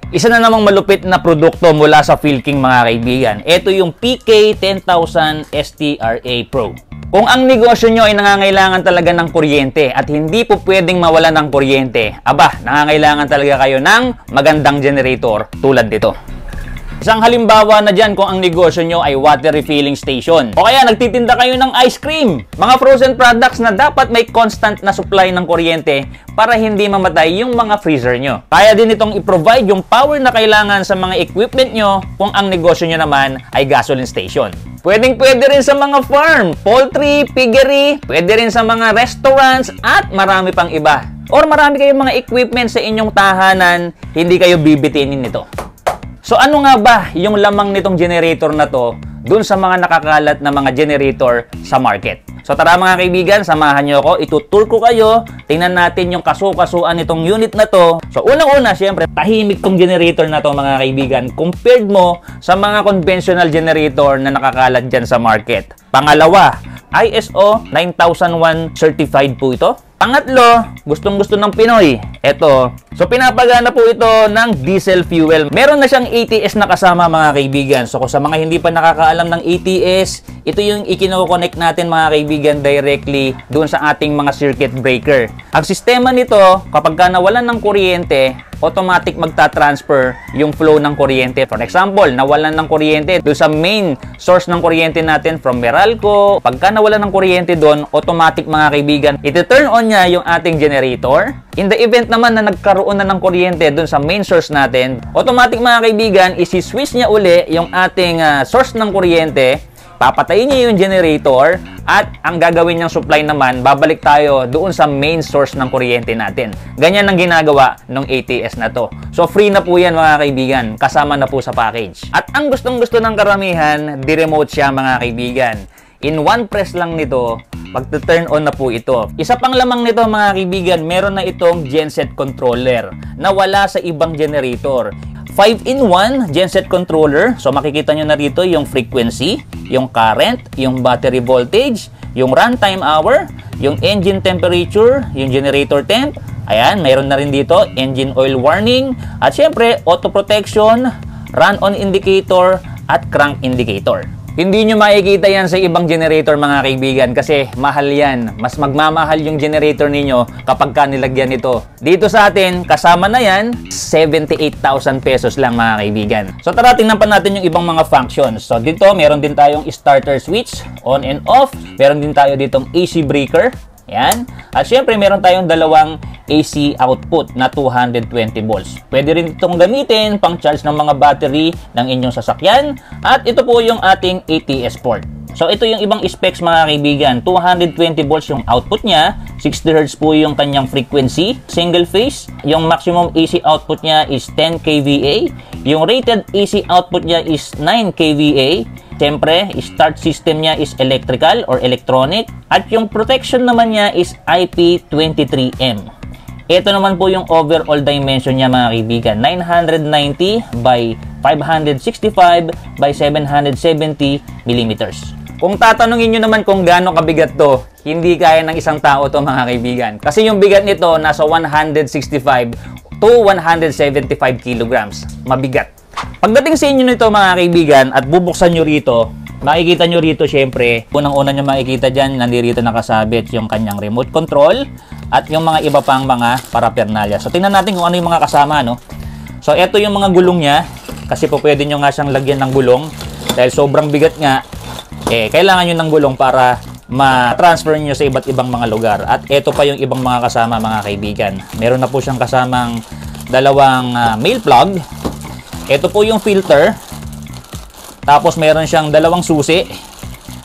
Isa na namang malupit na produkto mula sa Philking mga kaibigan. Ito yung PK10000 STRA Pro. Kung ang negosyo nyo ay nangangailangan talaga ng kuryente at hindi po pwedeng mawala ng kuryente, aba, nangangailangan talaga kayo ng magandang generator tulad nito. Isang halimbawa na dyan kung ang negosyo nyo ay water refilling station. O kaya nagtitinda kayo ng ice cream. Mga frozen products na dapat may constant na supply ng kuryente para hindi mamatay yung mga freezer nyo. Kaya din itong i-provide yung power na kailangan sa mga equipment nyo kung ang negosyo nyo naman ay gasoline station. Pwede rin sa mga farm, poultry, piggery, pwede rin sa mga restaurants at marami pang iba. Or marami kayong mga equipment sa inyong tahanan, hindi kayo bibitinin nito. So ano nga ba yung lamang nitong generator na to dun sa mga nakakalat na mga generator sa market? So tara mga kaibigan, samahan nyo ako, itutur ko kayo, tingnan natin yung kasu-kasuan nitong unit na to. So unang-una, syempre, tahimik tong generator na to mga kaibigan, compared mo sa mga conventional generator na nakakalat dyan sa market. Pangalawa, ISO 9001 certified po ito. Pangatlo, gustong-gusto ng Pinoy. Ito. So, pinapagana po ito ng diesel fuel. Meron na siyang ATS na kasama mga kaibigan. So, kung sa mga hindi pa nakakaalam ng ATS, ito yung ikino-connect natin mga kaibigan directly doon sa ating mga circuit breaker. Ang sistema nito, kapag ka nawalan ng kuryente, automatic magta-transfer yung flow ng kuryente. For example, nawalan ng kuryente doon sa main source ng kuryente natin from Meralco. Pagka nawalan ng kuryente doon, automatic mga kaibigan, iti-turn on niya yung ating generator. In the event naman na nagkaroon na ng kuryente doon sa main source natin, automatic mga kaibigan, isi-switch niya uli yung ating source ng kuryente. Papatayin niya yung generator at ang gagawin niyang supply naman, babalik tayo doon sa main source ng kuryente natin. Ganyan ang ginagawa ng ATS na to. So free na po yan mga kaibigan, kasama na po sa package. At ang gustong-gusto ng karamihan, di-remote siya mga kaibigan. In one press lang nito, magte-turn on na po ito. Isa pang lamang nito mga kaibigan, meron na itong genset controller na wala sa ibang generator. 5-in-1 genset controller. So makikita nyo na rito yung frequency, yung current, yung battery voltage, yung runtime hour, yung engine temperature, yung generator temp. Ayan, mayroon na rin dito engine oil warning at syempre auto protection, run on indicator at crank indicator. Hindi nyo makikita yan sa ibang generator mga kaibigan kasi mahal yan. Mas magmamahal yung generator ninyo kapag ka nilagyan ito. Dito sa atin, kasama na yan, 78,000 pesos lang mga kaibigan. So tara, tingnan pa natin yung ibang mga functions. So dito, meron din tayong starter switch, on and off. Meron din tayo ditong AC breaker. Yan. At syempre, meron tayong dalawang AC output na 220 volts. Pwede rin itong gamitin pang charge ng mga battery ng inyong sasakyan. At ito po yung ating ATS port. So ito yung ibang specs mga kaibigan. 220 volts yung output niya. 60 Hz po yung kanyang frequency. Single phase. Yung maximum AC output niya is 10 kVA. Yung rated AC output niya is 9 kVA. Siyempre, start system niya is electrical or electronic. At yung protection naman niya is IP23M. Ito naman po yung overall dimension niya mga kaibigan. 990 by 565 by 770 millimeters. Kung tatanungin nyo naman kung gaano kabigat to, hindi kaya ng isang tao to mga kaibigan. Kasi yung bigat nito nasa 165 to 175 kilograms. Mabigat. Pagdating sa inyo nito mga kaibigan at bubuksan nyo rito, makikita nyo rito syempre, unang-una nyo makikita dyan, nandito nakasabit yung kanyang remote control at yung mga iba pang mga paraphernalia. So tingnan natin kung ano yung mga kasama, no? So ito yung mga gulong niya, kasi po pwede nyo nga siyang lagyan ng gulong dahil sobrang bigat nga, kailangan nyo ng gulong para ma-transfer nyo sa iba't ibang mga lugar. At ito pa yung ibang mga kasama mga kaibigan. Meron na po siyang kasamang dalawang male plug. Ito po yung filter. Tapos meron siyang dalawang susi.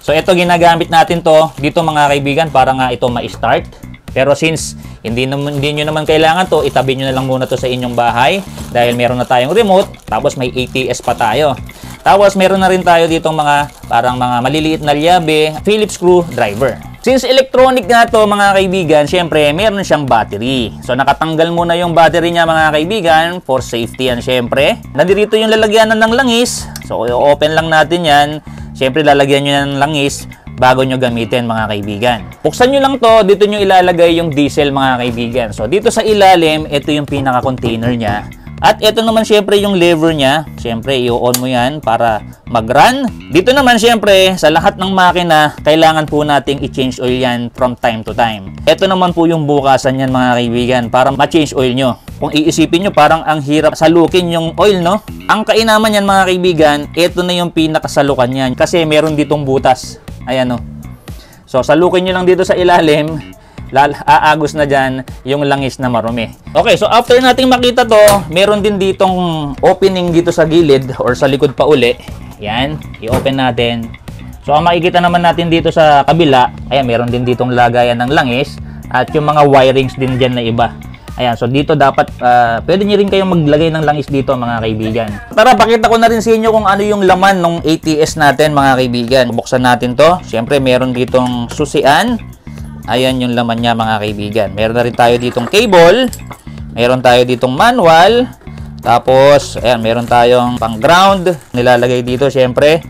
So ito ginagamit natin to dito mga kaibigan para nga ito ma-start. Pero since hindi nyo naman kailangan to, itabi nyo na lang muna to sa inyong bahay dahil meron na tayong remote. Tapos may ATS pa tayo. Tapos meron na rin tayo dito mga parang mga maliliit na liabe, Phillips screwdriver. Since electronic nga to mga kaibigan, syempre meron siyang battery. So nakatanggal muna yung battery niya mga kaibigan for safety yan syempre. Nandito yung lalagyanan ng langis. So open lang natin yan. Syempre lalagyan nyo ng langis bago nyo gamitin mga kaibigan. Buksan nyo lang to, dito nyo ilalagay yung diesel mga kaibigan. So dito sa ilalim, ito yung pinaka-container niya At ito naman syempre yung lever niya. Syempre, i-on mo yan para mag-run. Dito naman syempre, sa lahat ng makina, kailangan po nating i-change oil yan from time to time. Ito naman po yung bukasan yan mga kaibigan para ma-change oil nyo. Kung iisipin nyo, parang ang hirap salukin yung oil, no? Ang kainaman yan mga kaibigan, ito na yung pinakasalukan yan. Kasi meron ditong butas. Ayan, no? So, salukin nyo lang dito sa ilalim. Aagos na dyan yung langis na marumi. Okay, so after nating makita to, meron din ditong opening dito sa gilid or sa likod pa uli. Yan, i-open natin. So ang makikita naman natin dito sa kabila, ayan, meron din ditong lagayan ng langis at yung mga wirings din dyan na iba. Ayan, so dito dapat, pwede nyo rin kayong maglagay ng langis dito mga kaibigan. Tara, pakita ko na rin sa inyo kung ano yung laman ng ATS natin mga kaibigan. Buksan natin to. Siyempre, meron ditong susian. Ayan yung laman niya mga kaibigan. Meron na rin tayo ditong cable. Meron tayo ditong manual. Tapos, ayan, meron tayong pang ground. Nilalagay dito syempre.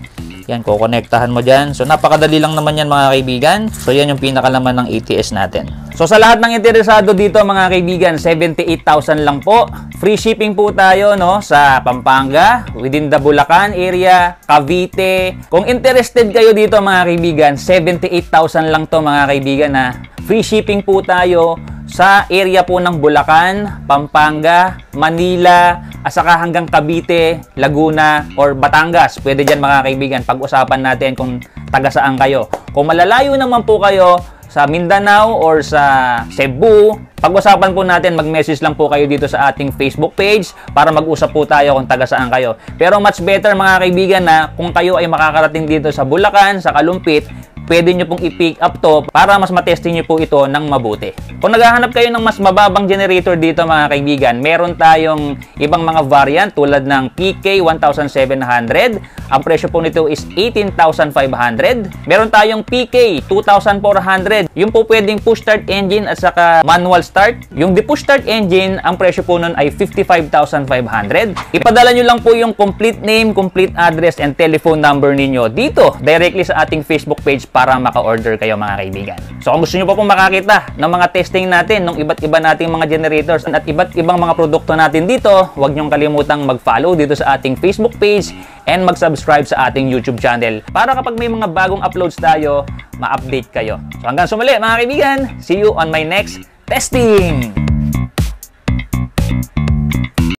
Yan, kukonektahan mo dyan. So, napakadali lang naman yan mga kaibigan. So, yan yung pinakalaman ng ATS natin. So, sa lahat ng interesado dito mga kaibigan, 78,000 lang po. Free shipping po tayo, no, sa Pampanga, within the Bulacan area, Cavite. Kung interested kayo dito mga kaibigan, 78,000 lang to mga kaibigan na free shipping po tayo sa area po ng Bulacan, Pampanga, Manila, asaka hanggang Cavite, Laguna, or Batangas. Pwede dyan mga kaibigan, pag-usapan natin kung taga saan kayo. Kung malalayo naman po kayo sa Mindanao or sa Cebu, pag-usapan po natin, mag-message lang po kayo dito sa ating Facebook page para mag-usap po tayo kung taga saan kayo. Pero much better mga kaibigan na kung kayo ay makakarating dito sa Bulacan, sa Kalumpit, pwede nyo pong i-pick up to para mas matesting nyo po ito ng mabuti. Kung naghahanap kayo ng mas mababang generator dito mga kaibigan, meron tayong ibang mga variant tulad ng PK 1700. Ang presyo po nito is 18,500. Meron tayong PK 2,400. Yung po pwedeng push start engine at saka manual start. Yung di push start engine, ang presyo po nun ay 55,500. Ipadala nyo lang po yung complete name, complete address, and telephone number ninyo dito directly sa ating Facebook page para maka-order kayo mga kaibigan. So kung gusto nyo pa pong makakita ng mga testing natin ng iba't iba nating mga generators at iba't ibang mga produkto natin dito, huwag nyong kalimutang mag-follow dito sa ating Facebook page and mag-subscribe sa ating YouTube channel para kapag may mga bagong uploads tayo, ma-update kayo. So hanggang sumuli mga kaibigan, see you on my next testing!